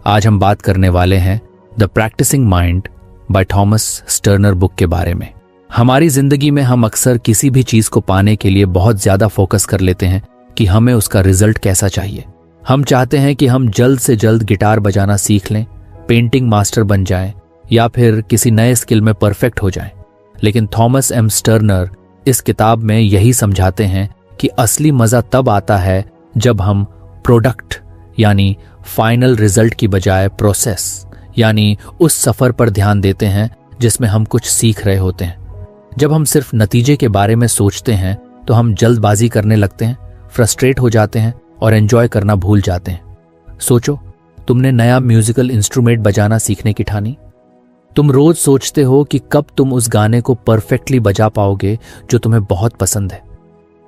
आज हम बात करने वाले हैं the practising mind by Thomas Sterner book के बारे में। हमारी जिंदगी में हम अक्सर किसी भी चीज को पाने के लिए बहुत ज्यादा फोकस कर लेते हैं कि हमें उसका रिजल्ट कैसा चाहिए। हम चाहते हैं कि हम जल्द से जल्द गिटार बजाना सीख लें, पेंटिंग मास्टर बन जाएं या फिर किसी नए स्किल में परफेक्ट हो जाएं। लेकिन थॉमस एम स्टर्नर इस किताब में यही समझाते हैं कि असली मजा तब आता है जब हम प्रोडक्ट यानी फाइनल रिजल्ट की बजाय प्रोसेस यानी उस सफर पर ध्यान देते हैं जिसमें हम कुछ सीख रहे होते हैं। जब हम सिर्फ नतीजे के बारे में सोचते हैं तो हम जल्दबाजी करने लगते हैं, फ्रस्ट्रेट हो जाते हैं और एंजॉय करना भूल जाते हैं। सोचो, तुमने नया म्यूजिकल इंस्ट्रूमेंट बजाना सीखने की ठानी। तुम रोज सोचते हो कि कब तुम उस गाने को परफेक्टली बजा पाओगे जो तुम्हें बहुत पसंद है।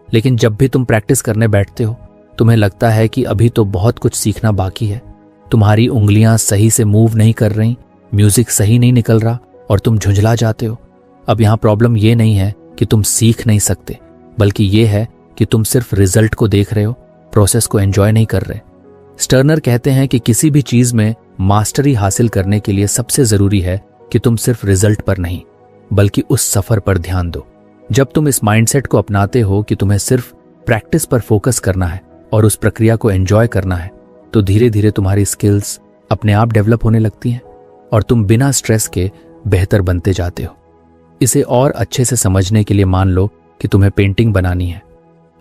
लेकिन जब भी तुम प्रैक्टिस करने बैठते हो तुम्हें लगता है कि अभी तो बहुत कुछ सीखना बाकी है। तुम्हारी उंगलियां सही से मूव नहीं कर रही, म्यूजिक सही नहीं निकल रहा और तुम झुंझला जाते हो। अब यहां प्रॉब्लम ये नहीं है कि तुम सीख नहीं सकते, बल्कि ये है कि तुम सिर्फ रिजल्ट को देख रहे हो, प्रोसेस को एंजॉय नहीं कर रहे। स्टर्नर कहते हैं कि किसी भी चीज में मास्टरी हासिल करने के लिए सबसे जरूरी है कि तुम सिर्फ रिजल्ट पर नहीं बल्कि उस सफर पर ध्यान दो। जब तुम इस माइंडसेट को अपनाते हो कि तुम्हें सिर्फ प्रैक्टिस पर फोकस करना है और उस प्रक्रिया को एंजॉय करना है, तो धीरे धीरे तुम्हारी स्किल्स अपने आप डेवलप होने लगती हैं और तुम बिना स्ट्रेस के बेहतर बनते जाते हो। इसे और अच्छे से समझने के लिए मान लो कि तुम्हें पेंटिंग बनानी है।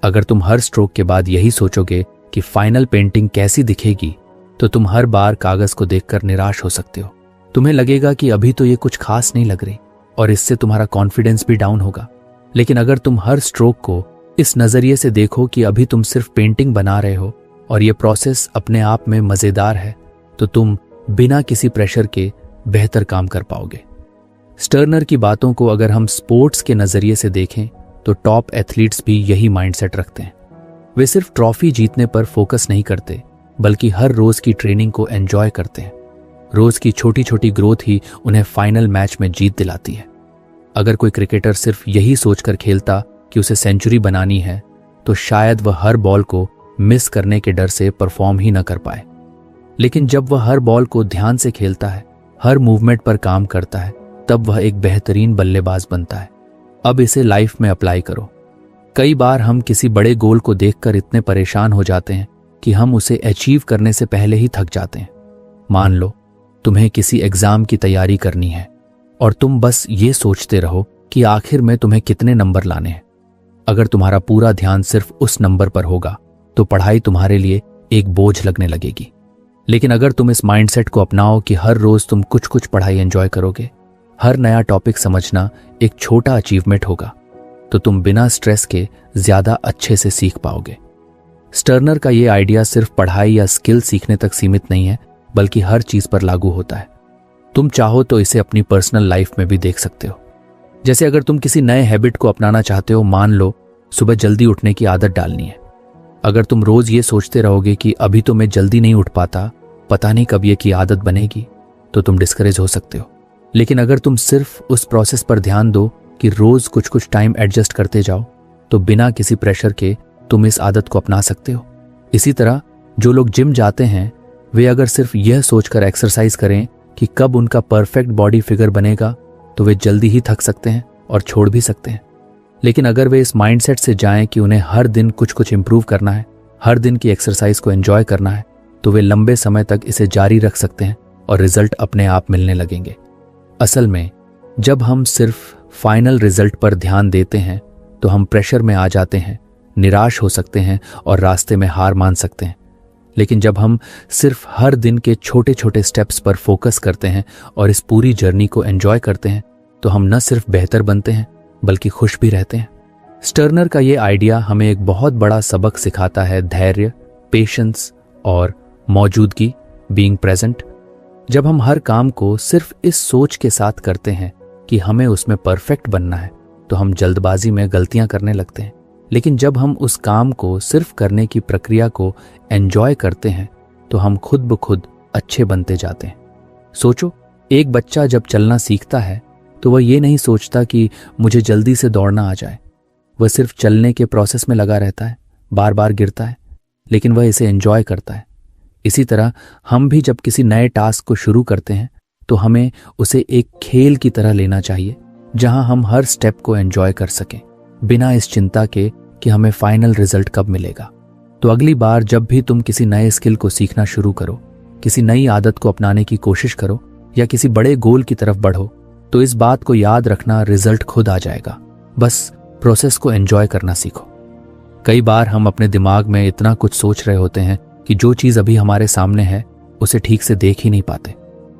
अगर तुम हर स्ट्रोक के बाद यही सोचोगे कि फाइनल पेंटिंग कैसी दिखेगी, तो तुम हर बार कागज को देखकर निराश हो सकते हो। तुम्हें लगेगा कि अभी तो ये कुछ खास नहीं लग रही और इससे तुम्हारा कॉन्फिडेंस भी डाउन होगा। लेकिन अगर तुम हर स्ट्रोक को इस नजरिए से देखो कि अभी तुम सिर्फ पेंटिंग बना रहे हो और ये प्रोसेस अपने आप में मजेदार है, तो तुम बिना किसी प्रेशर के बेहतर काम कर पाओगे। स्टर्नर की बातों को अगर हम स्पोर्ट्स के नजरिए से देखें तो टॉप एथलीट्स भी यही माइंडसेट रखते हैं। वे सिर्फ ट्रॉफी जीतने पर फोकस नहीं करते, बल्कि हर रोज की ट्रेनिंग को एंजॉय करते हैं। रोज की छोटी छोटी ग्रोथ ही उन्हें फाइनल मैच में जीत दिलाती है। अगर कोई क्रिकेटर सिर्फ यही सोचकर खेलता कि उसे सेंचुरी बनानी है, तो शायद वह हर बॉल को मिस करने के डर से परफॉर्म ही न कर पाए। लेकिन जब वह हर बॉल को ध्यान से खेलता है, हर मूवमेंट पर काम करता है, तब वह एक बेहतरीन बल्लेबाज बनता है। अब इसे लाइफ में अप्लाई करो। कई बार हम किसी बड़े गोल को देखकर इतने परेशान हो जाते हैं कि हम उसे अचीव करने से पहले ही थक जाते हैं। मान लो तुम्हें किसी एग्जाम की तैयारी करनी है और तुम बस ये सोचते रहो कि आखिर में तुम्हें कितने नंबर लाने हैं। अगर तुम्हारा पूरा ध्यान सिर्फ उस नंबर पर होगा तो पढ़ाई तुम्हारे लिए एक बोझ लगने लगेगी। लेकिन अगर तुम इस माइंडसेट को अपनाओ कि हर रोज तुम कुछ कुछ पढ़ाई एंजॉय करोगे, हर नया टॉपिक समझना एक छोटा अचीवमेंट होगा, तो तुम बिना स्ट्रेस के ज्यादा अच्छे से सीख पाओगे। स्टर्नर का ये आइडिया सिर्फ पढ़ाई या स्किल सीखने तक सीमित नहीं है, बल्कि हर चीज पर लागू होता है। तुम चाहो तो इसे अपनी पर्सनल लाइफ में भी देख सकते हो। जैसे अगर तुम किसी नए हैबिट को अपनाना चाहते हो, मान लो सुबह जल्दी उठने की आदत डालनी है। अगर तुम रोज ये सोचते रहोगे कि अभी तो मैं जल्दी नहीं उठ पाता, पता नहीं कब ये की आदत बनेगी, तो तुम डिस्करेज हो सकते हो। लेकिन अगर तुम सिर्फ उस प्रोसेस पर ध्यान दो कि रोज कुछ कुछ टाइम एडजस्ट करते जाओ, तो बिना किसी प्रेशर के तुम इस आदत को अपना सकते हो। इसी तरह जो लोग जिम जाते हैं, वे अगर सिर्फ यह सोचकर एक्सरसाइज करें कि कब उनका परफेक्ट बॉडी फिगर बनेगा, तो वे जल्दी ही थक सकते हैं और छोड़ भी सकते हैं। लेकिन अगर वे इस माइंडसेट से जाएं कि उन्हें हर दिन कुछ कुछ इंप्रूव करना है, हर दिन की एक्सरसाइज को एंजॉय करना है, तो वे लंबे समय तक इसे जारी रख सकते हैं और रिजल्ट अपने आप मिलने लगेंगे। असल में जब हम सिर्फ फाइनल रिजल्ट पर ध्यान देते हैं तो हम प्रेशर में आ जाते हैं, निराश हो सकते हैं और रास्ते में हार मान सकते हैं। लेकिन जब हम सिर्फ हर दिन के छोटे छोटे स्टेप्स पर फोकस करते हैं और इस पूरी जर्नी को एंजॉय करते हैं, तो हम न सिर्फ बेहतर बनते हैं बल्कि खुश भी रहते हैं। स्टर्नर का ये आइडिया हमें एक बहुत बड़ा सबक सिखाता है, धैर्य, पेशेंस और मौजूदगी, बीइंग प्रेजेंट। जब हम हर काम को सिर्फ इस सोच के साथ करते हैं कि हमें उसमें परफेक्ट बनना है, तो हम जल्दबाजी में गलतियां करने लगते हैं। लेकिन जब हम उस काम को सिर्फ करने की प्रक्रिया को एंजॉय करते हैं, तो हम खुद ब खुद अच्छे बनते जाते हैं। सोचो, एक बच्चा जब चलना सीखता है तो वह ये नहीं सोचता कि मुझे जल्दी से दौड़ना आ जाए। वह सिर्फ चलने के प्रोसेस में लगा रहता है, बार बार गिरता है, लेकिन वह इसे एंजॉय करता है। इसी तरह हम भी जब किसी नए टास्क को शुरू करते हैं तो हमें उसे एक खेल की तरह लेना चाहिए, जहां हम हर स्टेप को एंजॉय कर सकें, बिना इस चिंता के कि हमें फाइनल रिजल्ट कब मिलेगा। तो अगली बार जब भी तुम किसी नए स्किल को सीखना शुरू करो, किसी नई आदत को अपनाने की कोशिश करो या किसी बड़े गोल की तरफ बढ़ो, तो इस बात को याद रखना, रिजल्ट खुद आ जाएगा। बस प्रोसेस को एंजॉय करना सीखो। कई बार हम अपने दिमाग में इतना कुछ सोच रहे होते हैं कि जो चीज अभी हमारे सामने है उसे ठीक से देख ही नहीं पाते।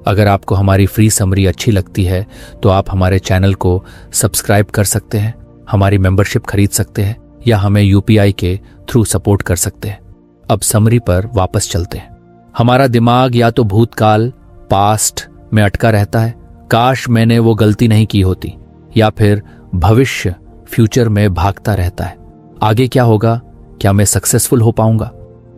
अगर आपको हमारी फ्री समरी अच्छी लगती है तो आप हमारे चैनल को सब्सक्राइब कर सकते हैं, हमारी मेंबरशिप खरीद सकते हैं या हमें यूपीआई के थ्रू सपोर्ट कर सकते हैं। अब समरी पर वापस चलते हैं। हमारा दिमाग या तो भूतकाल, पास्ट में अटका रहता है, काश मैंने वो गलती नहीं की होती, या फिर भविष्य, फ्यूचर में भागता रहता है। आगे क्या होगा, क्या मैं सक्सेसफुल हो पाऊंगा?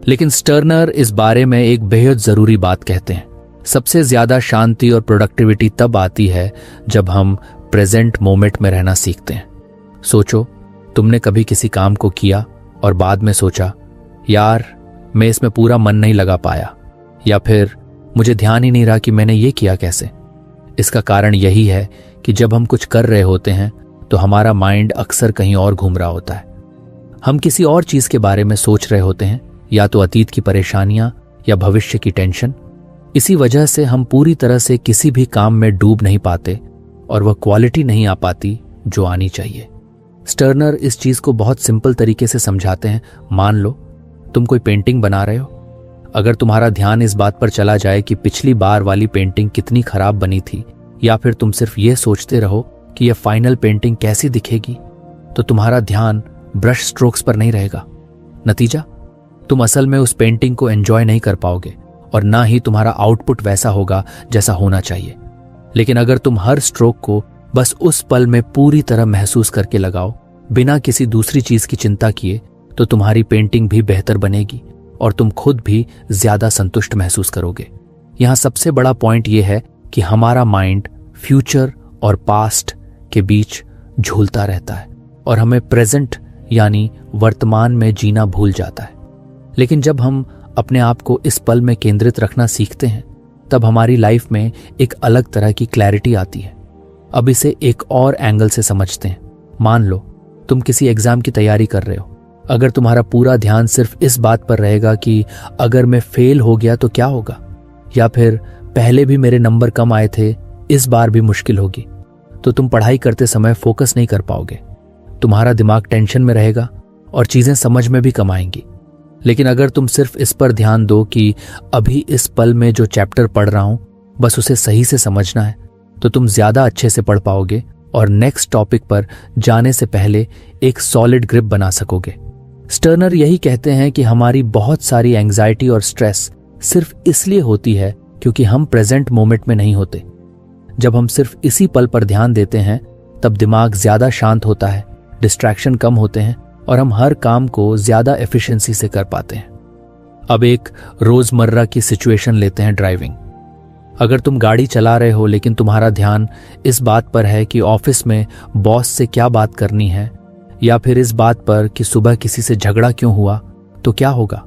लेकिन स्टर्नर इस बारे में एक बेहद जरूरी बात कहते हैं। सबसे ज्यादा शांति और प्रोडक्टिविटी तब आती है जब हम प्रेजेंट मोमेंट में रहना सीखते हैं। सोचो, तुमने कभी किसी काम को किया और बाद में सोचा, यार मैं इसमें पूरा मन नहीं लगा पाया, या फिर मुझे ध्यान ही नहीं रहा कि मैंने ये किया कैसे। इसका कारण यही है कि जब हम कुछ कर रहे होते हैं तो हमारा माइंड अक्सर कहीं और घूम रहा होता है। हम किसी और चीज के बारे में सोच रहे होते हैं, या तो अतीत की परेशानियां या भविष्य की टेंशन। इसी वजह से हम पूरी तरह से किसी भी काम में डूब नहीं पाते और वह क्वालिटी नहीं आ पाती जो आनी चाहिए। स्टर्नर इस चीज को बहुत सिंपल तरीके से समझाते हैं। मान लो तुम कोई पेंटिंग बना रहे हो। अगर तुम्हारा ध्यान इस बात पर चला जाए कि पिछली बार वाली पेंटिंग कितनी खराब बनी थी, या फिर तुम सिर्फ ये सोचते रहो कि यह फाइनल पेंटिंग कैसी दिखेगी, तो तुम्हारा ध्यान ब्रश स्ट्रोक्स पर नहीं रहेगा। नतीजा, तुम असल में उस पेंटिंग को एंजॉय नहीं कर पाओगे और ना ही तुम्हारा आउटपुट वैसा होगा जैसा होना चाहिए। लेकिन अगर तुम हर स्ट्रोक को बस उस पल में पूरी तरह महसूस करके लगाओ, बिना किसी दूसरी चीज की चिंता किए, तो तुम्हारी पेंटिंग भी बेहतर बनेगी और तुम खुद भी ज्यादा संतुष्ट महसूस करोगे। यहां सबसे बड़ा पॉइंट यह है कि हमारा माइंड फ्यूचर और पास्ट के बीच झूलता रहता है और हमें प्रेजेंट यानी वर्तमान में जीना भूल जाता है। लेकिन जब हम अपने आप को इस पल में केंद्रित रखना सीखते हैं, तब हमारी लाइफ में एक अलग तरह की क्लैरिटी आती है। अब इसे एक और एंगल से समझते हैं। मान लो तुम किसी एग्जाम की तैयारी कर रहे हो। अगर तुम्हारा पूरा ध्यान सिर्फ इस बात पर रहेगा कि अगर मैं फेल हो गया तो क्या होगा, या फिर पहले भी मेरे नंबर कम आए थे, इस बार भी मुश्किल होगी, तो तुम पढ़ाई करते समय फोकस नहीं कर पाओगे। तुम्हारा दिमाग टेंशन में रहेगा और चीजें समझ में भी कम आएंगी। लेकिन अगर तुम सिर्फ इस पर ध्यान दो कि अभी इस पल में जो चैप्टर पढ़ रहा हूं बस उसे सही से समझना है, तो तुम ज्यादा अच्छे से पढ़ पाओगे और नेक्स्ट टॉपिक पर जाने से पहले एक सॉलिड ग्रिप बना सकोगे। स्टर्नर यही कहते हैं कि हमारी बहुत सारी एंजाइटी और स्ट्रेस सिर्फ इसलिए होती है क्योंकि हम प्रेजेंट मोमेंट में नहीं होते। जब हम सिर्फ इसी पल पर ध्यान देते हैं तब दिमाग ज्यादा शांत होता है, डिस्ट्रैक्शन कम होते हैं और हम हर काम को ज्यादा एफिशिएंसी से कर पाते हैं। अब एक रोजमर्रा की सिचुएशन लेते हैं, ड्राइविंग। अगर तुम गाड़ी चला रहे हो लेकिन तुम्हारा ध्यान इस बात पर है कि ऑफिस में बॉस से क्या बात करनी है, या फिर इस बात पर कि सुबह किसी से झगड़ा क्यों हुआ, तो क्या होगा?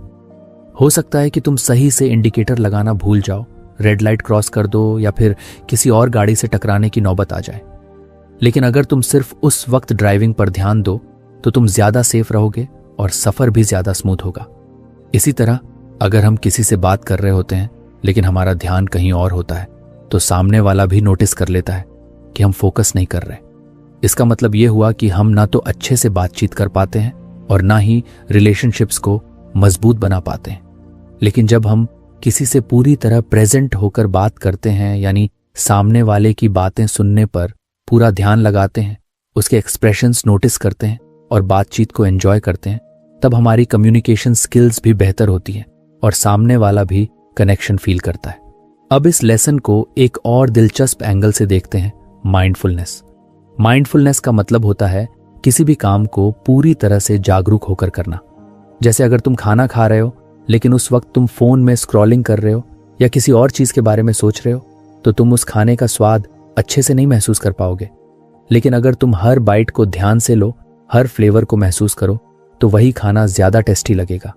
हो सकता है कि तुम सही से इंडिकेटर लगाना भूल जाओ, रेड लाइट क्रॉस कर दो या फिर किसी और गाड़ी से टकराने की नौबत आ जाए। लेकिन अगर तुम सिर्फ उस वक्त ड्राइविंग पर ध्यान दो तो तुम ज्यादा सेफ रहोगे और सफर भी ज्यादा स्मूथ होगा। इसी तरह अगर हम किसी से बात कर रहे होते हैं लेकिन हमारा ध्यान कहीं और होता है, तो सामने वाला भी नोटिस कर लेता है कि हम फोकस नहीं कर रहे। इसका मतलब यह हुआ कि हम ना तो अच्छे से बातचीत कर पाते हैं और ना ही रिलेशनशिप्स को मजबूत बना पाते हैं। लेकिन जब हम किसी से पूरी तरह प्रेजेंट होकर बात करते हैं, यानी सामने वाले की बातें सुनने पर पूरा ध्यान लगाते हैं, उसके एक्सप्रेशंस नोटिस करते हैं और बातचीत को एंजॉय करते हैं, तब हमारी कम्युनिकेशन स्किल्स भी बेहतर होती हैं और सामने वाला भी कनेक्शन फील करता है। अब इस लेसन को एक और दिलचस्प एंगल से देखते हैं, माइंडफुलनेस। माइंडफुलनेस का मतलब होता है किसी भी काम को पूरी तरह से जागरूक होकर करना। जैसे अगर तुम खाना खा रहे हो लेकिन उस वक्त तुम फोन में स्क्रॉलिंग कर रहे हो या किसी और चीज के बारे में सोच रहे हो, तो तुम उस खाने का स्वाद अच्छे से नहीं महसूस कर पाओगे। लेकिन अगर तुम हर बाइट को ध्यान से लो, हर फ्लेवर को महसूस करो, तो वही खाना ज्यादा टेस्टी लगेगा।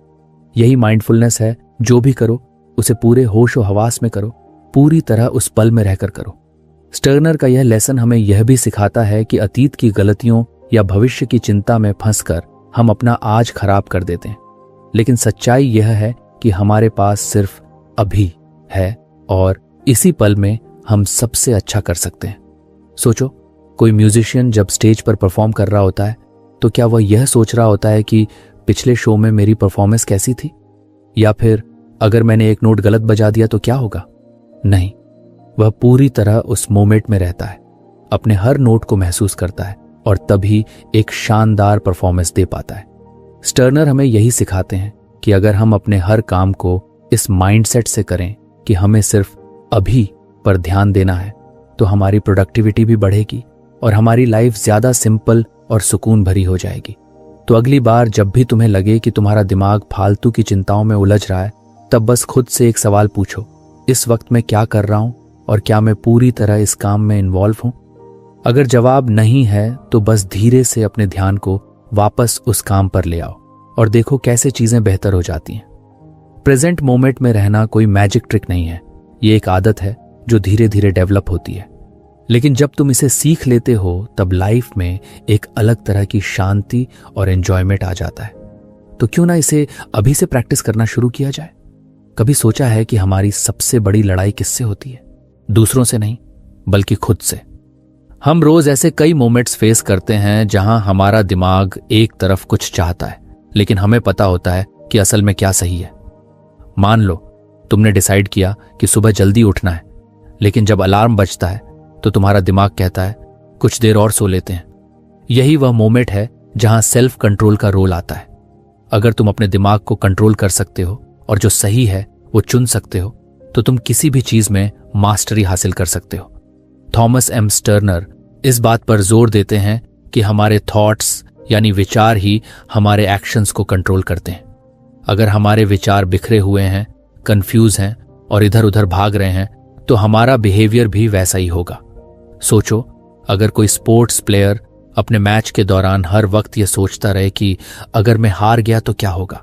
यही माइंडफुलनेस है, जो भी करो उसे पूरे होश और हवास में करो, पूरी तरह उस पल में रहकर करो। स्टर्नर का यह लेसन हमें यह भी सिखाता है कि अतीत की गलतियों या भविष्य की चिंता में फंसकर हम अपना आज खराब कर देते हैं, लेकिन सच्चाई यह है कि हमारे पास सिर्फ अभी है और इसी पल में हम सबसे अच्छा कर सकते हैं। सोचो, कोई म्यूजिशियन जब स्टेज पर परफॉर्म कर रहा होता है तो क्या वह यह सोच रहा होता है कि पिछले शो में मेरी परफॉर्मेंस कैसी थी, या फिर अगर मैंने एक नोट गलत बजा दिया तो क्या होगा? नहीं, वह पूरी तरह उस मोमेंट में रहता है, अपने हर नोट को महसूस करता है और तभी एक शानदार परफॉर्मेंस दे पाता है। स्टर्नर हमें यही सिखाते हैं कि अगर हम अपने हर काम को इस माइंडसेट से करें कि हमें सिर्फ अभी पर ध्यान देना है, तो हमारी प्रोडक्टिविटी भी बढ़ेगी और हमारी लाइफ ज्यादा सिंपल और सुकून भरी हो जाएगी। तो अगली बार जब भी तुम्हें लगे कि तुम्हारा दिमाग फालतू की चिंताओं में उलझ रहा है, तब बस खुद से एक सवाल पूछो, इस वक्त मैं क्या कर रहा हूं और क्या मैं पूरी तरह इस काम में इन्वॉल्व हूं? अगर जवाब नहीं है तो बस धीरे से अपने ध्यान को वापस उस काम पर ले आओ और देखो कैसे चीजें बेहतर हो जाती हैं। प्रेजेंट मोमेंट में रहना कोई मैजिक ट्रिक नहीं है, ये एक आदत है जो धीरे धीरे डेवलप होती है, लेकिन जब तुम इसे सीख लेते हो तब लाइफ में एक अलग तरह की शांति और एंजॉयमेंट आ जाता है। तो क्यों ना इसे अभी से प्रैक्टिस करना शुरू किया जाए? कभी सोचा है कि हमारी सबसे बड़ी लड़ाई किससे होती है? दूसरों से नहीं, बल्कि खुद से। हम रोज ऐसे कई मोमेंट्स फेस करते हैं जहां हमारा दिमाग एक तरफ कुछ चाहता है, लेकिन हमें पता होता है कि असल में क्या सही है। मान लो तुमने डिसाइड किया कि सुबह जल्दी उठना है, लेकिन जब अलार्म बजता है तो तुम्हारा दिमाग कहता है कुछ देर और सो लेते हैं। यही वह मोमेंट है जहां सेल्फ कंट्रोल का रोल आता है। अगर तुम अपने दिमाग को कंट्रोल कर सकते हो और जो सही है वो चुन सकते हो, तो तुम किसी भी चीज में मास्टरी हासिल कर सकते हो। थॉमस एम स्टर्नर इस बात पर जोर देते हैं कि हमारे थॉट्स यानी विचार ही हमारे एक्शंस को कंट्रोल करते हैं। अगर हमारे विचार बिखरे हुए हैं, कंफ्यूज हैं और इधर उधर भाग रहे हैं, तो हमारा बिहेवियर भी वैसा ही होगा। सोचो, अगर कोई स्पोर्ट्स प्लेयर अपने मैच के दौरान हर वक्त ये सोचता रहे कि अगर मैं हार गया तो क्या होगा,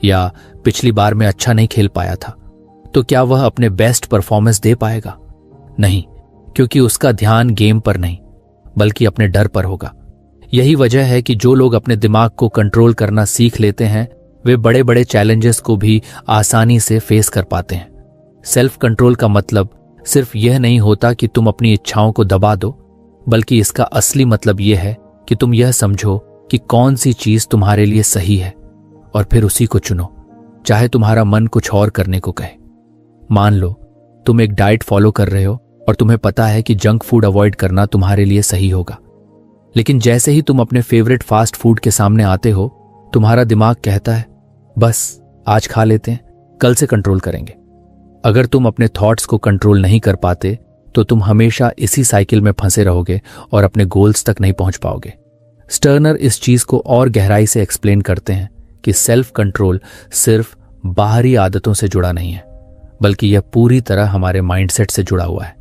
या पिछली बार मैं अच्छा नहीं खेल पाया था, तो क्या वह अपने बेस्ट परफॉर्मेंस दे पाएगा? नहीं, क्योंकि उसका ध्यान गेम पर नहीं बल्कि अपने डर पर होगा। यही वजह है कि जो लोग अपने दिमाग को कंट्रोल करना सीख लेते हैं वे बड़े बड़े चैलेंजेस को भी आसानी से फेस कर पाते हैं। सेल्फ कंट्रोल का मतलब सिर्फ यह नहीं होता कि तुम अपनी इच्छाओं को दबा दो, बल्कि इसका असली मतलब यह है कि तुम यह समझो कि कौन सी चीज तुम्हारे लिए सही है और फिर उसी को चुनो, चाहे तुम्हारा मन कुछ और करने को कहे। मान लो तुम एक डाइट फॉलो कर रहे हो और तुम्हें पता है कि जंक फूड अवॉइड करना तुम्हारे लिए सही होगा, लेकिन जैसे ही तुम अपने फेवरेट फास्ट फूड के सामने आते हो, तुम्हारा दिमाग कहता है बस आज खा लेते हैं, कल से कंट्रोल करेंगे। अगर तुम अपने थॉट्स को कंट्रोल नहीं कर पाते तो तुम हमेशा इसी साइकिल में फंसे रहोगे और अपने गोल्स तक नहीं पहुंच पाओगे। स्टर्नर इस चीज को और गहराई से एक्सप्लेन करते हैं कि सेल्फ कंट्रोल सिर्फ बाहरी आदतों से जुड़ा नहीं है, बल्कि यह पूरी तरह हमारे माइंडसेट से जुड़ा हुआ है।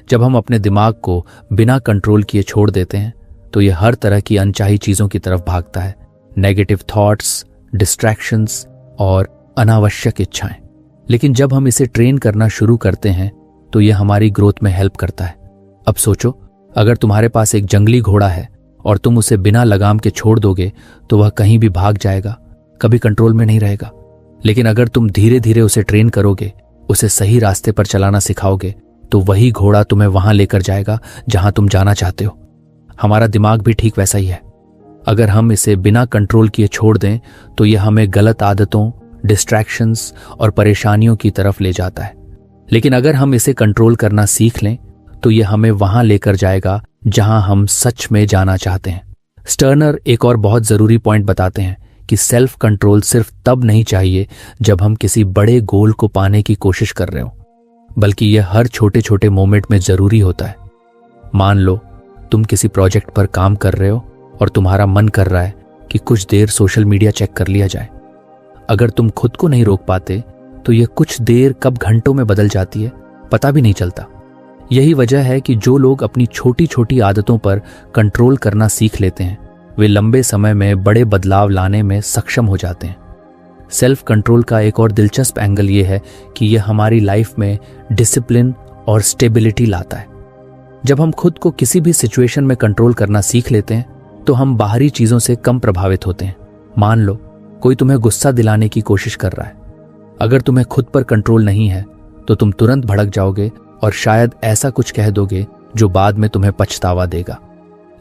जब हम अपने दिमाग को बिना कंट्रोल किए छोड़ देते हैं तो यह हर तरह की अनचाही चीजों की तरफ भागता है, नेगेटिव थॉट्स, डिस्ट्रैक्शंस और अनावश्यक इच्छाएं। लेकिन जब हम इसे ट्रेन करना शुरू करते हैं तो यह हमारी ग्रोथ में हेल्प करता है। अब सोचो, अगर तुम्हारे पास एक जंगली घोड़ा है और तुम उसे बिना लगाम के छोड़ दोगे तो वह कहीं भी भाग जाएगा, कभी कंट्रोल में नहीं रहेगा। लेकिन अगर तुम धीरे धीरे उसे ट्रेन करोगे, उसे सही रास्ते पर चलाना सिखाओगे, तो वही घोड़ा तुम्हें वहां लेकर जाएगा जहां तुम जाना चाहते हो। हमारा दिमाग भी ठीक वैसा ही है। अगर हम इसे बिना कंट्रोल किए छोड़ दें तो यह हमें गलत आदतों, डिस्ट्रैक्शंस और परेशानियों की तरफ ले जाता है। लेकिन अगर हम इसे कंट्रोल करना सीख लें तो यह हमें वहां लेकर जाएगा जहां हम सच में जाना चाहते हैं। स्टर्नर एक और बहुत जरूरी पॉइंट बताते हैं कि सेल्फ कंट्रोल सिर्फ तब नहीं चाहिए जब हम किसी बड़े गोल को पाने की कोशिश कर रहे हो, बल्कि यह हर छोटे छोटे मोमेंट में जरूरी होता है। मान लो तुम किसी प्रोजेक्ट पर काम कर रहे हो और तुम्हारा मन कर रहा है कि कुछ देर सोशल मीडिया चेक कर लिया जाए। अगर तुम खुद को नहीं रोक पाते तो यह कुछ देर कब घंटों में बदल जाती है पता भी नहीं चलता। यही वजह है कि जो लोग अपनी छोटी छोटी आदतों पर कंट्रोल करना सीख लेते हैं वे लंबे समय में बड़े बदलाव लाने में सक्षम हो जाते हैं। सेल्फ कंट्रोल का एक और दिलचस्प एंगल ये है कि यह हमारी लाइफ में डिसिप्लिन और स्टेबिलिटी लाता है। जब हम खुद को किसी भी सिचुएशन में कंट्रोल करना सीख लेते हैं तो हम बाहरी चीजों से कम प्रभावित होते हैं। मान लो कोई तुम्हें गुस्सा दिलाने की कोशिश कर रहा है। अगर तुम्हें खुद पर कंट्रोल नहीं है तो तुम तुरंत भड़क जाओगे और शायद ऐसा कुछ कह दोगे जो बाद में तुम्हें पछतावा देगा।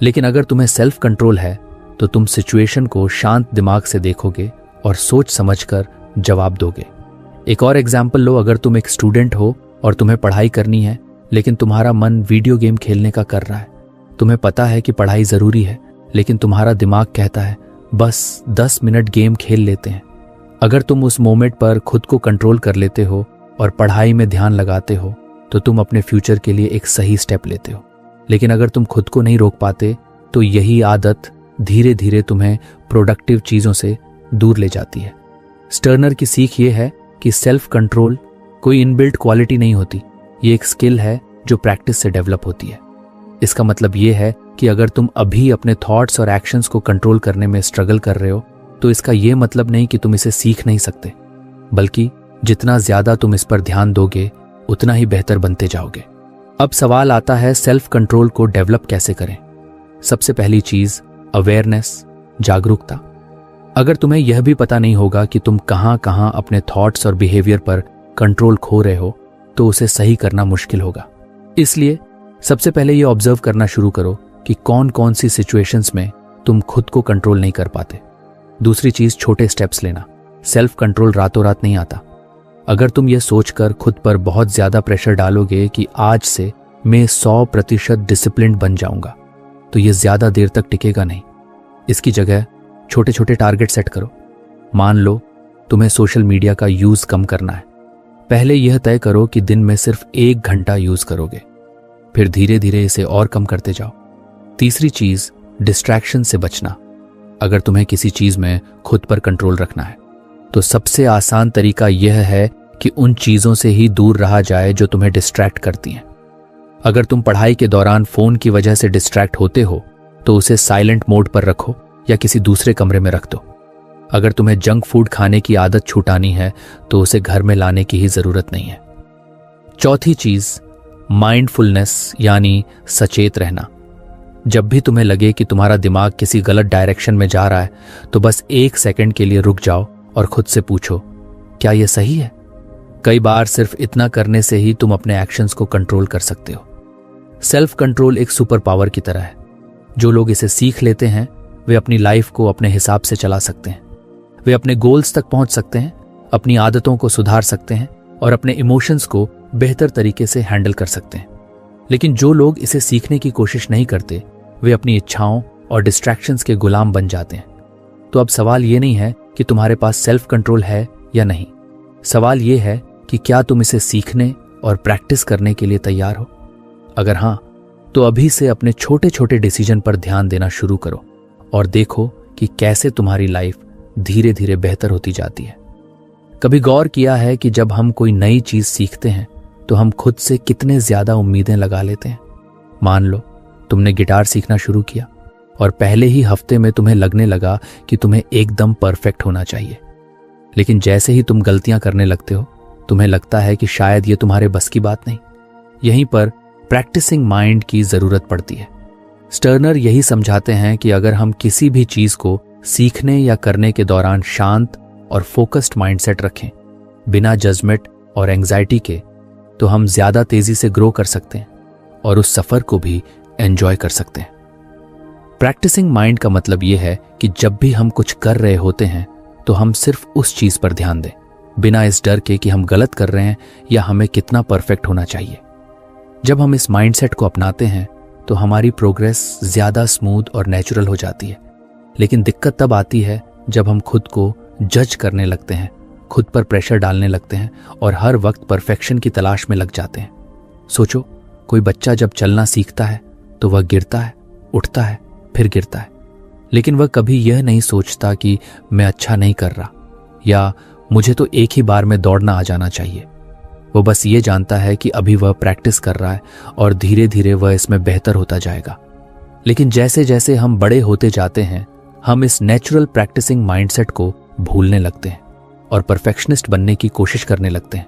लेकिन अगर तुम्हें सेल्फ कंट्रोल है तो तुम सिचुएशन को शांत दिमाग से देखोगे और सोच समझकर जवाब दोगे। एक और एग्जाम्पल लो, अगर तुम एक स्टूडेंट हो और तुम्हें पढ़ाई करनी है लेकिन तुम्हारा मन वीडियो गेम खेलने का कर रहा है। तुम्हें पता है कि पढ़ाई जरूरी है लेकिन तुम्हारा दिमाग कहता है बस 10 मिनट गेम खेल लेते हैं। अगर तुम उस मोमेंट पर खुद को कंट्रोल कर लेते हो और पढ़ाई में ध्यान लगाते हो तो तुम अपने फ्यूचर के लिए एक सही स्टेप लेते हो। लेकिन अगर तुम खुद को नहीं रोक पाते तो यही आदत धीरे धीरे तुम्हें प्रोडक्टिव चीजों से दूर ले जाती है। स्टर्नर की सीख ये है कि सेल्फ कंट्रोल कोई इनबिल्ट क्वालिटी नहीं होती, ये एक स्किल है जो प्रैक्टिस से डेवलप होती है। इसका मतलब ये है कि अगर तुम अभी अपने थॉट्स और एक्शंस को कंट्रोल करने में स्ट्रगल कर रहे हो तो इसका यह मतलब नहीं कि तुम इसे सीख नहीं सकते, बल्कि जितना ज्यादा तुम इस पर ध्यान दोगे उतना ही बेहतर बनते जाओगे। अब सवाल आता है सेल्फ कंट्रोल को डेवलप कैसे करें। सबसे पहली चीज अवेयरनेस, जागरूकता। अगर तुम्हें यह भी पता नहीं होगा कि तुम कहां कहां अपने थॉट्स और बिहेवियर पर कंट्रोल खो रहे हो तो उसे सही करना मुश्किल होगा। इसलिए सबसे पहले यह ऑब्जर्व करना शुरू करो कि कौन कौन सी सिचुएशंस में तुम खुद को कंट्रोल नहीं कर पाते। दूसरी चीज छोटे स्टेप्स लेना। सेल्फ कंट्रोल रातों रात नहीं आता। अगर तुम यह सोचकर खुद पर बहुत ज्यादा प्रेशर डालोगे कि आज से मैं 100% डिसिप्लिन्ड बन जाऊंगा तो यह ज्यादा देर तक टिकेगा नहीं। इसकी जगह छोटे छोटे टारगेट सेट करो। मान लो तुम्हें सोशल मीडिया का यूज कम करना है। पहले यह तय करो कि दिन में सिर्फ 1 घंटा यूज करोगे, फिर धीरे धीरे इसे और कम करते जाओ। तीसरी चीज डिस्ट्रैक्शन से बचना। अगर तुम्हें किसी चीज में खुद पर कंट्रोल रखना है तो सबसे आसान तरीका यह है कि उन चीजों से ही दूर रहा जाए जो तुम्हें डिस्ट्रैक्ट करती हैं। अगर तुम पढ़ाई के दौरान फोन की वजह से डिस्ट्रैक्ट होते हो तो उसे साइलेंट मोड पर रखो या किसी दूसरे कमरे में रख दो। अगर तुम्हें जंक फूड खाने की आदत छुटानी है तो उसे घर में लाने की ही जरूरत नहीं है। चौथी चीज माइंडफुलनेस यानी सचेत रहना। जब भी तुम्हें लगे कि तुम्हारा दिमाग किसी गलत डायरेक्शन में जा रहा है तो बस 1 सेकंड के लिए रुक जाओ और खुद से पूछो क्या यह सही है। कई बार सिर्फ इतना करने से ही तुम अपने एक्शंस को कंट्रोल कर सकते हो। सेल्फ कंट्रोल एक सुपर पावर की तरह है। जो लोग इसे सीख लेते हैं वे अपनी लाइफ को अपने हिसाब से चला सकते हैं। वे अपने गोल्स तक पहुंच सकते हैं, अपनी आदतों को सुधार सकते हैं और अपने इमोशंस को बेहतर तरीके से हैंडल कर सकते हैं। लेकिन जो लोग इसे सीखने की कोशिश नहीं करते वे अपनी इच्छाओं और डिस्ट्रैक्शंस के गुलाम बन जाते हैं। तो अब सवाल ये नहीं है कि तुम्हारे पास सेल्फ कंट्रोल है या नहीं। सवाल ये है कि क्या तुम इसे सीखने और प्रैक्टिस करने के लिए तैयार हो। अगर हां तो अभी से अपने छोटे छोटे डिसीजन पर ध्यान देना शुरू करो और देखो कि कैसे तुम्हारी लाइफ धीरे धीरे बेहतर होती जाती है। कभी गौर किया है कि जब हम कोई नई चीज सीखते हैं तो हम खुद से कितने ज्यादा उम्मीदें लगा लेते हैं। मान लो तुमने गिटार सीखना शुरू किया और पहले ही हफ्ते में तुम्हें लगने लगा कि तुम्हें एकदम परफेक्ट होना चाहिए। लेकिन जैसे ही तुम गलतियां करने लगते हो तुम्हें लगता है कि शायद ये तुम्हारे बस की बात नहीं। यहीं पर प्रैक्टिसिंग माइंड की जरूरत पड़ती है। स्टर्नर यही समझाते हैं कि अगर हम किसी भी चीज को सीखने या करने के दौरान शांत और फोकस्ड माइंडसेट रखें, बिना जजमेंट और एंजाइटी के, तो हम ज्यादा तेजी से ग्रो कर सकते हैं और उस सफर को भी एंजॉय कर सकते हैं। प्रैक्टिसिंग माइंड का मतलब यह है कि जब भी हम कुछ कर रहे होते हैं तो हम सिर्फ उस चीज पर ध्यान दें, बिना इस डर के कि हम गलत कर रहे हैं या हमें कितना परफेक्ट होना चाहिए। जब हम इस माइंडसेट को अपनाते हैं तो हमारी प्रोग्रेस ज्यादा स्मूथ और नेचुरल हो जाती है। लेकिन दिक्कत तब आती है जब हम खुद को जज करने लगते हैं, खुद पर प्रेशर डालने लगते हैं और हर वक्त परफेक्शन की तलाश में लग जाते हैं। सोचो, कोई बच्चा जब चलना सीखता है तो वह गिरता है, उठता है, फिर गिरता है, लेकिन वह कभी यह नहीं सोचता कि मैं अच्छा नहीं कर रहा या मुझे तो एक ही बार में दौड़ना आ जाना चाहिए। वो बस ये जानता है कि अभी वह प्रैक्टिस कर रहा है और धीरे धीरे वह इसमें बेहतर होता जाएगा। लेकिन जैसे जैसे हम बड़े होते जाते हैं हम इस नेचुरल प्रैक्टिसिंग माइंडसेट को भूलने लगते हैं। और परफेक्शनिस्ट बनने की कोशिश करने लगते हैं।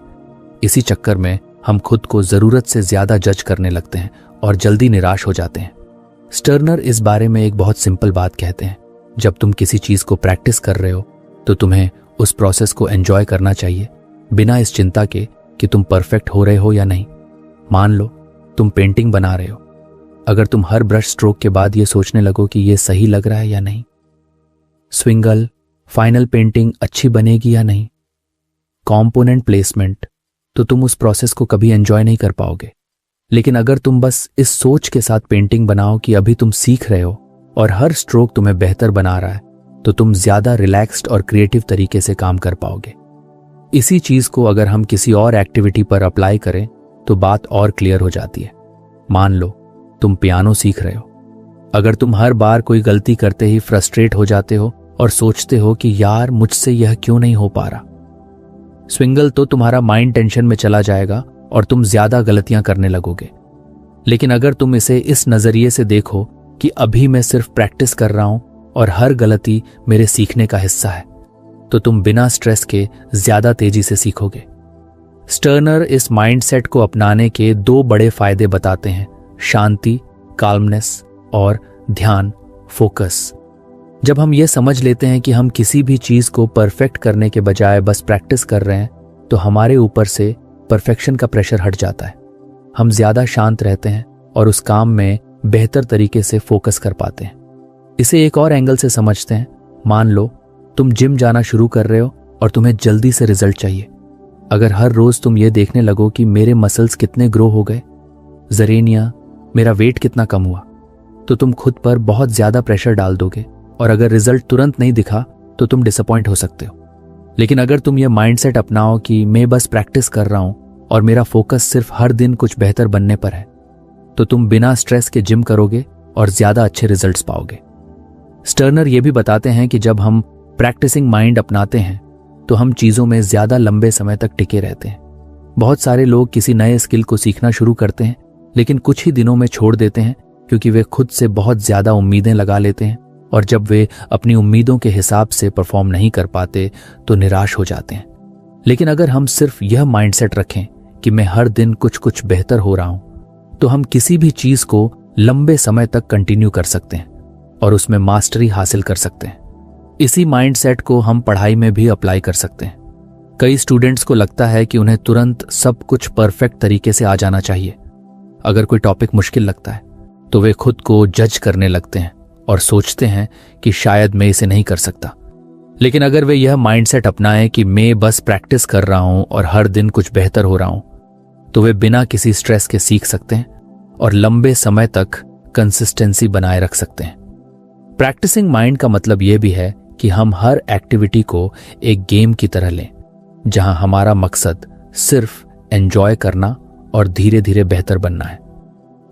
इसी चक्कर में हम खुद को जरूरत से ज्यादा जज करने लगते हैं और जल्दी निराश हो जाते हैं। स्टर्नर इस बारे में एक बहुत सिंपल बात कहते हैं, जब तुम किसी चीज को प्रैक्टिस कर रहे हो तो तुम्हें उस प्रोसेस को एंजॉय करना चाहिए, बिना इस चिंता के कि तुम परफेक्ट हो रहे हो या नहीं। मान लो तुम पेंटिंग बना रहे हो, अगर तुम हर ब्रश स्ट्रोक के बाद ये सोचने लगो कि ये सही लग रहा है या नहीं, स्विंगल, फाइनल पेंटिंग अच्छी बनेगी या नहीं, कॉम्पोनेंट प्लेसमेंट, तो तुम उस प्रोसेस को कभी एंजॉय नहीं कर पाओगे। लेकिन अगर तुम बस इस सोच के साथ पेंटिंग बनाओ कि अभी तुम सीख रहे हो और हर स्ट्रोक तुम्हें बेहतर बना रहा है, तो तुम ज्यादा रिलैक्स्ड और क्रिएटिव तरीके से काम कर पाओगे। इसी चीज को अगर हम किसी और एक्टिविटी पर अप्लाई करें तो बात और क्लियर हो जाती है। मान लो तुम पियानो सीख रहे हो, अगर तुम हर बार कोई गलती करते ही फ्रस्ट्रेट हो जाते हो और सोचते हो कि यार मुझसे यह क्यों नहीं हो पा रहा, स्विंगल तो तुम्हारा माइंड टेंशन में चला जाएगा और तुम ज्यादा गलतियां करने लगोगे। लेकिन अगर तुम इसे इस नजरिए से देखो कि अभी मैं सिर्फ प्रैक्टिस कर रहा हूं और हर गलती मेरे सीखने का हिस्सा है, तो तुम बिना स्ट्रेस के ज्यादा तेजी से सीखोगे। स्टर्नर इस माइंडसेट को अपनाने के 2 बड़े फायदे बताते हैं, शांति, काल्मनेस, और ध्यान, फोकस। जब हम ये समझ लेते हैं कि हम किसी भी चीज को परफेक्ट करने के बजाय बस प्रैक्टिस कर रहे हैं, तो हमारे ऊपर से परफेक्शन का प्रेशर हट जाता है। हम ज्यादा शांत रहते हैं और उस काम में बेहतर तरीके से फोकस कर पाते हैं। इसे एक और एंगल से समझते हैं। मान लो तुम जिम जाना शुरू कर रहे हो और तुम्हें जल्दी से रिजल्ट चाहिए। अगर हर रोज तुम ये देखने लगो कि मेरे मसल्स कितने ग्रो हो गए, जरेनिया, मेरा वेट कितना कम हुआ, तो तुम खुद पर बहुत ज्यादा प्रेशर डाल दोगे और अगर रिजल्ट तुरंत नहीं दिखा तो तुम डिसअपॉइंट हो सकते हो। लेकिन अगर तुम ये माइंडसेट अपनाओ कि मैं बस प्रैक्टिस कर रहा हूं और मेरा फोकस सिर्फ हर दिन कुछ बेहतर बनने पर है, तो तुम बिना स्ट्रेस के जिम करोगे और ज्यादा अच्छे रिजल्ट्स पाओगे। स्टर्नर ये भी बताते हैं कि जब हम प्रैक्टिसिंग माइंड अपनाते हैं तो हम चीजों में ज्यादा लंबे समय तक टिके रहते हैं। बहुत सारे लोग किसी नए स्किल को सीखना शुरू करते हैं लेकिन कुछ ही दिनों में छोड़ देते हैं क्योंकि वे खुद से बहुत ज्यादा उम्मीदें लगा लेते हैं और जब वे अपनी उम्मीदों के हिसाब से परफॉर्म नहीं कर पाते तो निराश हो जाते हैं। लेकिन अगर हम सिर्फ यह माइंडसेट रखें कि मैं हर दिन कुछ कुछ बेहतर हो रहा हूं, तो हम किसी भी चीज को लंबे समय तक कंटिन्यू कर सकते हैं और उसमें मास्टरी हासिल कर सकते हैं। इसी माइंडसेट को हम पढ़ाई में भी अप्लाई कर सकते हैं। कई स्टूडेंट्स को लगता है कि उन्हें तुरंत सब कुछ परफेक्ट तरीके से आ जाना चाहिए। अगर कोई टॉपिक मुश्किल लगता है तो वे खुद को जज करने लगते हैं और सोचते हैं कि शायद मैं इसे नहीं कर सकता। लेकिन अगर वे यह माइंडसेट अपनाएं कि मैं बस प्रैक्टिस कर रहा हूं और हर दिन कुछ बेहतर हो रहा हूं, तो वे बिना किसी स्ट्रेस के सीख सकते हैं और लंबे समय तक कंसिस्टेंसी बनाए रख सकते हैं। प्रैक्टिसिंग माइंड का मतलब यह भी है कि हम हर एक्टिविटी को एक गेम की तरह लें, जहां हमारा मकसद सिर्फ एंजॉय करना और धीरे धीरे बेहतर बनना है।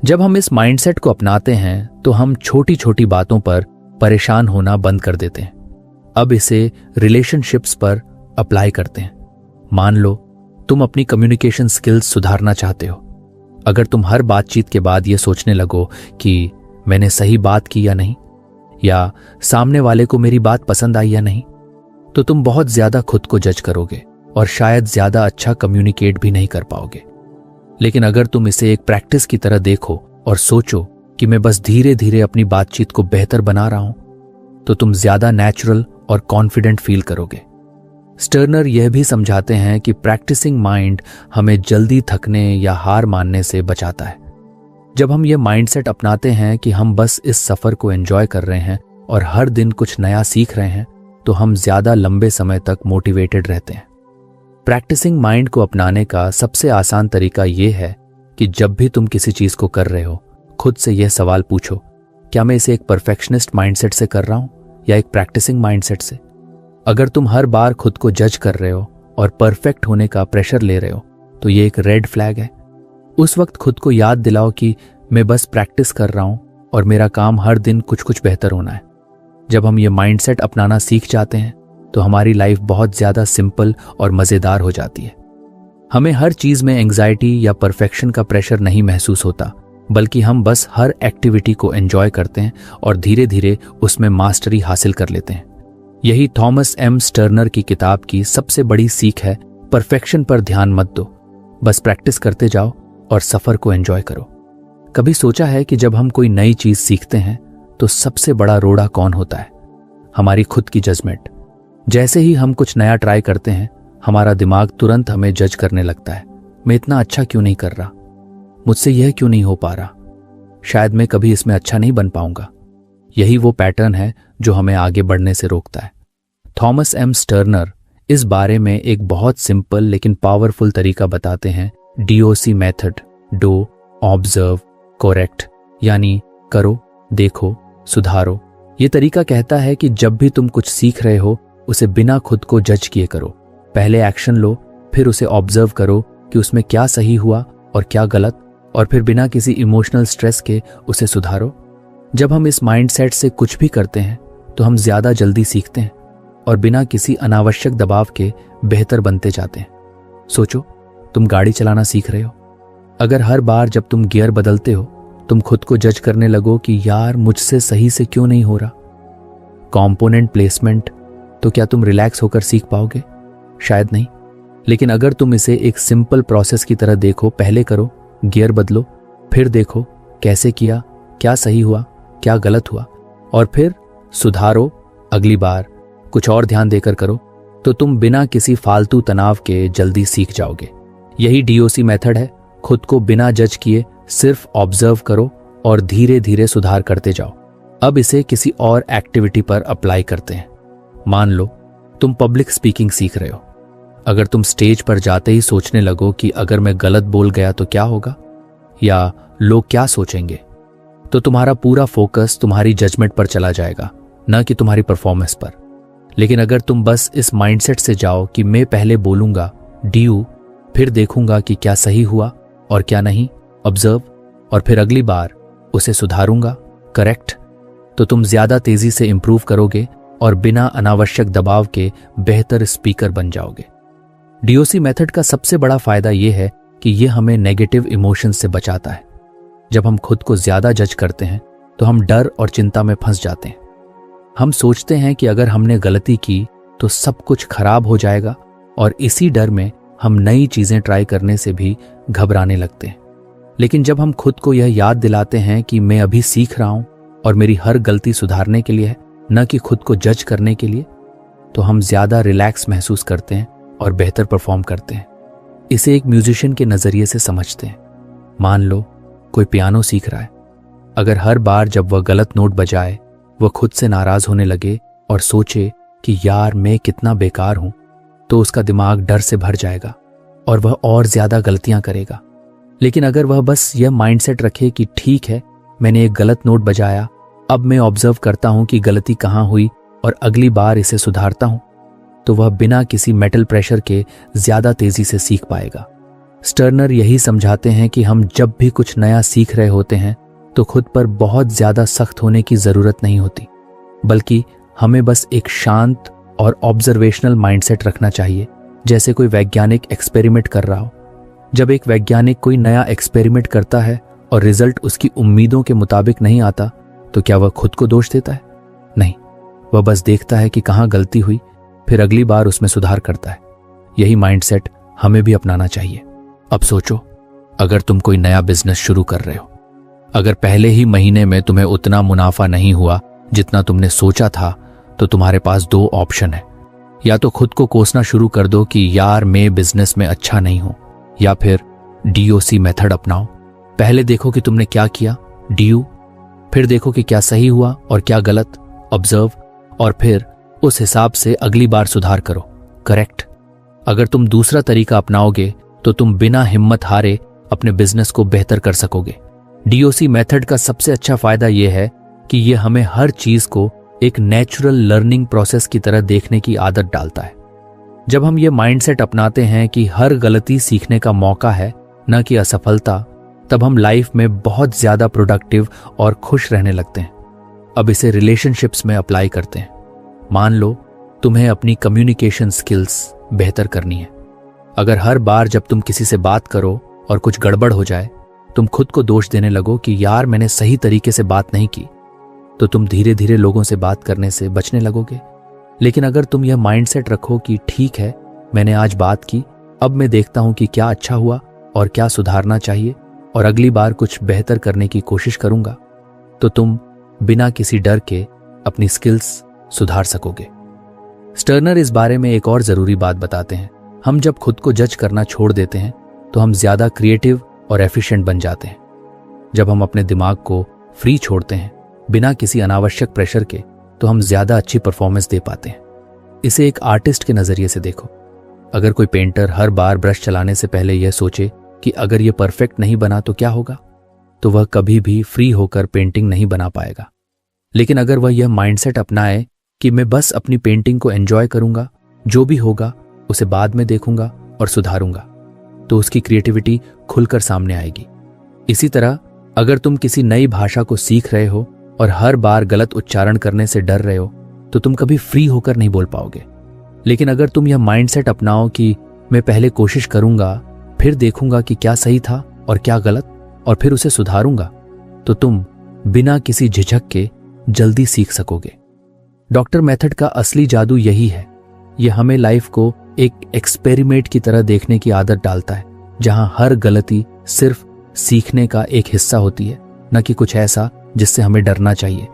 जब हम इस माइंडसेट को अपनाते हैं तो हम छोटी छोटी बातों पर परेशान होना बंद कर देते हैं। अब इसे रिलेशनशिप्स पर अप्लाई करते हैं। मान लो तुम अपनी कम्युनिकेशन स्किल्स सुधारना चाहते हो। अगर तुम हर बातचीत के बाद यह सोचने लगो कि मैंने सही बात की या नहीं, या सामने वाले को मेरी बात पसंद आई या नहीं, तो तुम बहुत ज्यादा खुद को जज करोगे और शायद ज्यादा अच्छा कम्युनिकेट भी नहीं कर पाओगे। लेकिन अगर तुम इसे एक प्रैक्टिस की तरह देखो और सोचो कि मैं बस धीरे धीरे अपनी बातचीत को बेहतर बना रहा हूं, तो तुम ज्यादा नेचुरल और कॉन्फिडेंट फील करोगे। स्टर्नर यह भी समझाते हैं कि प्रैक्टिसिंग माइंड हमें जल्दी थकने या हार मानने से बचाता है। जब हम यह माइंडसेट अपनाते हैं कि हम बस इस सफर को एंजॉय कर रहे हैं और हर दिन कुछ नया सीख रहे हैं, तो हम ज्यादा लंबे समय तक मोटिवेटेड रहते हैं। प्रैक्टिसिंग माइंड को अपनाने का सबसे आसान तरीका यह है कि जब भी तुम किसी चीज को कर रहे हो, खुद से यह सवाल पूछो, क्या मैं इसे एक परफेक्शनिस्ट माइंडसेट से कर रहा हूं या एक प्रैक्टिसिंग माइंडसेट से? अगर तुम हर बार खुद को जज कर रहे हो और परफेक्ट होने का प्रेशर ले रहे हो, तो ये एक रेड फ्लैग है। उस वक्त खुद को याद दिलाओ कि मैं बस प्रैक्टिस कर रहा हूं और मेरा काम हर दिन कुछ कुछ बेहतर होना है। जब हम ये माइंडसेट अपनाना सीख जाते हैं तो हमारी लाइफ बहुत ज्यादा सिंपल और मजेदार हो जाती है। हमें हर चीज में एंग्जाइटी या परफेक्शन का प्रेशर नहीं महसूस होता, बल्कि हम बस हर एक्टिविटी को एंजॉय करते हैं और धीरे धीरे उसमें मास्टरी हासिल कर लेते हैं। यही थॉमस एम स्टर्नर की किताब की सबसे बड़ी सीख है। परफेक्शन पर ध्यान मत दो, बस प्रैक्टिस करते जाओ और सफर को एंजॉय करो। कभी सोचा है कि जब हम कोई नई चीज सीखते हैं तो सबसे बड़ा रोड़ा कौन होता है? हमारी खुद की जजमेंट। जैसे ही हम कुछ नया ट्राई करते हैं, हमारा दिमाग तुरंत हमें जज करने लगता है। मैं इतना अच्छा क्यों नहीं कर रहा? मुझसे यह क्यों नहीं हो पा रहा? शायद मैं कभी इसमें अच्छा नहीं बन पाऊंगा। यही वो पैटर्न है जो हमें आगे बढ़ने से रोकता है। थॉमस एम स्टर्नर इस बारे में एक बहुत सिंपल लेकिन पावरफुल तरीका बताते हैं। DOC method, do, observe, correct, यानी करो, देखो, सुधारो। ये तरीका कहता है कि जब भी तुम कुछ सीख रहे हो, उसे बिना खुद को जज किए करो। पहले एक्शन लो, फिर उसे ऑब्जर्व करो कि उसमें क्या सही हुआ और क्या गलत, और फिर बिना किसी इमोशनल स्ट्रेस के उसे सुधारो। जब हम इस माइंडसेट से कुछ भी करते हैं तो हम ज्यादा जल्दी सीखते हैं और बिना किसी अनावश्यक दबाव के बेहतर बनते जाते हैं। सोचो, तुम गाड़ी चलाना सीख रहे हो। अगर हर बार जब तुम गियर बदलते हो तुम खुद को जज करने लगो कि यार मुझसे सही से क्यों नहीं हो रहा, कंपोनेंट प्लेसमेंट, तो क्या तुम रिलैक्स होकर सीख पाओगे? शायद नहीं। लेकिन अगर तुम इसे एक सिंपल प्रोसेस की तरह देखो, पहले करो, गियर बदलो, फिर देखो कैसे किया, क्या सही हुआ, क्या गलत हुआ, और फिर सुधारो, अगली बार कुछ और ध्यान देकर करो, तो तुम बिना किसी फालतू तनाव के जल्दी सीख जाओगे। यही DOC मेथड है। खुद को बिना जज किए सिर्फ ऑब्जर्व करो और धीरे धीरे सुधार करते जाओ। अब इसे किसी और एक्टिविटी पर अप्लाई करते हैं। मान लो तुम पब्लिक स्पीकिंग सीख रहे हो। अगर तुम स्टेज पर जाते ही सोचने लगो कि अगर मैं गलत बोल गया तो क्या होगा, या लोग क्या सोचेंगे, तो तुम्हारा पूरा फोकस तुम्हारी जजमेंट पर चला जाएगा, न कि तुम्हारी परफॉर्मेंस पर। लेकिन अगर तुम बस इस माइंडसेट से जाओ कि मैं पहले बोलूंगा, DU, फिर देखूंगा कि क्या सही हुआ और क्या नहीं, ऑब्जर्व, और फिर अगली बार उसे सुधारूंगा, करेक्ट, तो तुम ज्यादा तेजी से इंप्रूव करोगे और बिना अनावश्यक दबाव के बेहतर स्पीकर बन जाओगे। DOC मेथड का सबसे बड़ा फायदा यह है कि यह हमें नेगेटिव इमोशंस से बचाता है। जब हम खुद को ज्यादा जज करते हैं तो हम डर और चिंता में फंस जाते हैं। हम सोचते हैं कि अगर हमने गलती की तो सब कुछ खराब हो जाएगा, और इसी डर में हम नई चीजें ट्राई करने से भी घबराने लगते हैं। लेकिन जब हम खुद को यह याद दिलाते हैं कि मैं अभी सीख रहा हूं और मेरी हर गलती सुधारने के लिए है, न कि खुद को जज करने के लिए, तो हम ज्यादा रिलैक्स महसूस करते हैं और बेहतर परफॉर्म करते हैं। इसे एक म्यूजिशियन के नजरिए से समझते हैं। मान लो कोई पियानो सीख रहा है। अगर हर बार जब वह गलत नोट बजाए वह खुद से नाराज होने लगे और सोचे कि यार मैं कितना बेकार हूं, तो उसका दिमाग डर से भर जाएगा और वह और ज्यादा गलतियां करेगा। लेकिन अगर वह बस यह माइंडसेट रखे कि ठीक है, मैंने एक गलत नोट बजाया, अब मैं ऑब्जर्व करता हूं कि गलती कहां हुई और अगली बार इसे सुधारता हूं, तो वह बिना किसी मेंटल प्रेशर के ज्यादा तेजी से सीख पाएगा। स्टर्नर यही समझाते हैं कि हम जब भी कुछ नया सीख रहे होते हैं तो खुद पर बहुत ज्यादा सख्त होने की जरूरत नहीं होती, बल्कि हमें बस एक शांत और ऑब्जर्वेशनल माइंडसेट रखना चाहिए, जैसे कोई वैज्ञानिक एक्सपेरिमेंट कर रहा हो। जब एक वैज्ञानिक कोई नया एक्सपेरिमेंट करता है और रिजल्ट उसकी उम्मीदों के मुताबिक नहीं आता, तो क्या वह खुद को दोष देता है? नहीं, वह बस देखता है कि कहां गलती हुई, फिर अगली बार उसमें सुधार करता है। यही माइंडसेट हमें भी अपनाना चाहिए। अब सोचो, अगर तुम कोई नया बिजनेस शुरू कर रहे हो, अगर पहले ही महीने में तुम्हें उतना मुनाफा नहीं हुआ जितना तुमने सोचा था, तो तुम्हारे पास दो ऑप्शन है। या तो खुद को कोसना शुरू कर दो कि यार मैं बिजनेस में अच्छा नहीं हूं, या फिर DOC मेथड अपनाओ। पहले देखो कि तुमने क्या किया, DU, फिर देखो कि क्या सही हुआ और क्या गलत, ऑब्जर्व, और फिर उस हिसाब से अगली बार सुधार करो, करेक्ट। अगर तुम दूसरा तरीका अपनाओगे तो तुम बिना हिम्मत हारे अपने बिजनेस को बेहतर कर सकोगे। DOC मेथड का सबसे अच्छा फायदा यह है कि यह हमें हर चीज को एक नेचुरल लर्निंग प्रोसेस की तरह देखने की आदत डालता है। जब हम ये माइंडसेट अपनाते हैं कि हर गलती सीखने का मौका है, न कि असफलता, तब हम लाइफ में बहुत ज्यादा प्रोडक्टिव और खुश रहने लगते हैं। अब इसे रिलेशनशिप्स में अप्लाई करते हैं। मान लो तुम्हें अपनी कम्युनिकेशन स्किल्स बेहतर करनी है। अगर हर बार जब तुम किसी से बात करो और कुछ गड़बड़ हो जाए, तुम खुद को दोष देने लगो कि यार मैंने सही तरीके से बात नहीं की, तो तुम धीरे धीरे लोगों से बात करने से बचने लगोगे। लेकिन अगर तुम यह माइंडसेट रखो कि ठीक है, मैंने आज बात की, अब मैं देखता हूं कि क्या अच्छा हुआ और क्या सुधारना चाहिए और अगली बार कुछ बेहतर करने की कोशिश करूंगा, तो तुम बिना किसी डर के अपनी स्किल्स सुधार सकोगे। स्टर्नर इस बारे में एक और जरूरी बात बताते हैं। हम जब खुद को जज करना छोड़ देते हैं तो हम ज्यादा क्रिएटिव और एफिशिएंट बन जाते हैं। जब हम अपने दिमाग को फ्री छोड़ते हैं बिना किसी अनावश्यक प्रेशर के, तो हम ज्यादा अच्छी परफॉर्मेंस दे पाते हैं। इसे एक आर्टिस्ट के नजरिए से देखो। अगर कोई पेंटर हर बार ब्रश चलाने से पहले यह सोचे कि अगर यह परफेक्ट नहीं बना तो क्या होगा, तो वह कभी भी फ्री होकर पेंटिंग नहीं बना पाएगा। लेकिन अगर वह यह माइंडसेट अपनाए कि मैं बस अपनी पेंटिंग को एंजॉय करूंगा, जो भी होगा उसे बाद में देखूंगा और सुधारूंगा, तो उसकी क्रिएटिविटी खुलकर सामने आएगी। इसी तरह अगर तुम किसी नई भाषा को सीख रहे हो और हर बार गलत उच्चारण करने से डर रहे हो, तो तुम कभी फ्री होकर नहीं बोल पाओगे। लेकिन अगर तुम यह माइंडसेट अपनाओ कि मैं पहले कोशिश करूंगा, फिर देखूंगा कि क्या सही था और क्या गलत, और फिर उसे सुधारूंगा, तो तुम बिना किसी झिझक के जल्दी सीख सकोगे। डॉक्टर मेथड का असली जादू यही है। यह हमें लाइफ को एक एक्सपेरिमेंट की तरह देखने की आदत डालता है, जहां हर गलती सिर्फ सीखने का एक हिस्सा होती है, न कि कुछ ऐसा जिससे हमें डरना चाहिए।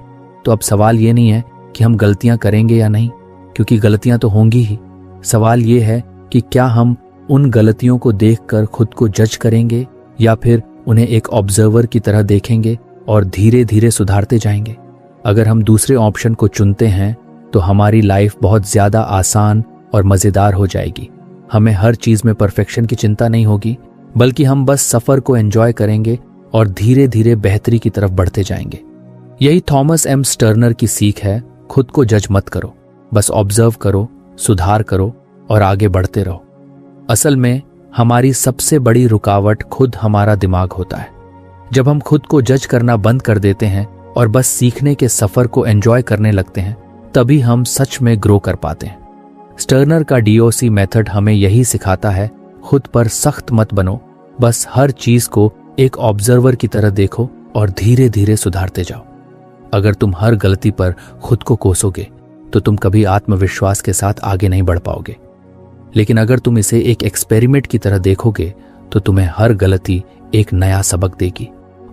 तो अब सवाल ये नहीं है कि हम गलतियां करेंगे या नहीं, क्योंकि गलतियां तो होंगी ही। सवाल ये है कि क्या हम उन गलतियों को देखकर खुद को जज करेंगे या फिर उन्हें एक ऑब्जर्वर की तरह देखेंगे और धीरे धीरे सुधारते जाएंगे। अगर हम दूसरे ऑप्शन को चुनते हैं तो हमारी लाइफ बहुत ज्यादा आसान और मजेदार हो जाएगी। हमें हर चीज में परफेक्शन की चिंता नहीं होगी, बल्कि हम बस सफर को एंजॉय करेंगे और धीरे धीरे बेहतरी की तरफ बढ़ते जाएंगे। यही थॉमस एम स्टर्नर की सीख है। खुद को जज मत करो, बस ऑब्जर्व करो, सुधार करो और आगे बढ़ते रहो। असल में हमारी सबसे बड़ी रुकावट खुद हमारा दिमाग होता है। जब हम खुद को जज करना बंद कर देते हैं और बस सीखने के सफर को एंजॉय करने लगते हैं, तभी हम सच में ग्रो कर पाते हैं। स्टर्नर का DOC मेथड हमें यही सिखाता है, खुद पर सख्त मत बनो, बस हर चीज को एक ऑब्जर्वर की तरह देखो और धीरे धीरे सुधारते जाओ। अगर तुम हर गलती पर खुद को कोसोगे तो तुम कभी आत्मविश्वास के साथ आगे नहीं बढ़ पाओगे। लेकिन अगर तुम इसे एक एक्सपेरिमेंट की तरह देखोगे तो तुम्हें हर गलती एक नया सबक देगी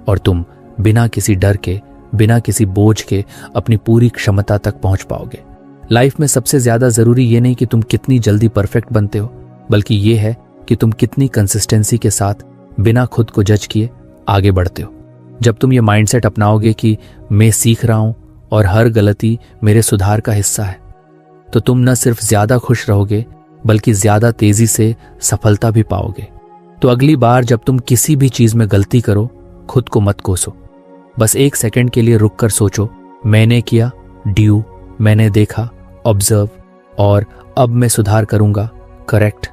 और तुम बिना किसी डर के, बिना किसी बोझ के अपनी पूरी क्षमता तक पहुंच पाओगे। लाइफ में सबसे ज्यादा जरूरी ये नहीं कि तुम कितनी जल्दी परफेक्ट बनते हो, बल्कि ये है कि तुम कितनी कंसिस्टेंसी के साथ बिना खुद को जज किए आगे बढ़ते हो। जब तुम ये माइंडसेट अपनाओगे कि मैं सीख रहा हूं और हर गलती मेरे सुधार का हिस्सा है, तो तुम न सिर्फ ज्यादा खुश रहोगे बल्कि ज्यादा तेजी से सफलता भी पाओगे। तो अगली बार जब तुम किसी भी चीज में गलती करो, खुद को मत कोसो। बस 1 सेकंड के लिए रुककर सोचो, मैंने किया, ड्यू, मैंने देखा, ऑब्जर्व, और अब मैं सुधार करूंगा, करेक्ट।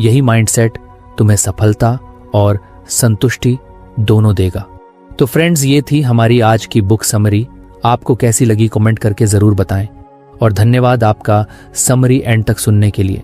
यही माइंडसेट तुम्हें सफलता और संतुष्टि दोनों देगा। तो फ्रेंड्स, ये थी हमारी आज की बुक समरी। आपको कैसी लगी कमेंट करके जरूर बताएं और धन्यवाद आपका समरी एंड तक सुनने के लिए।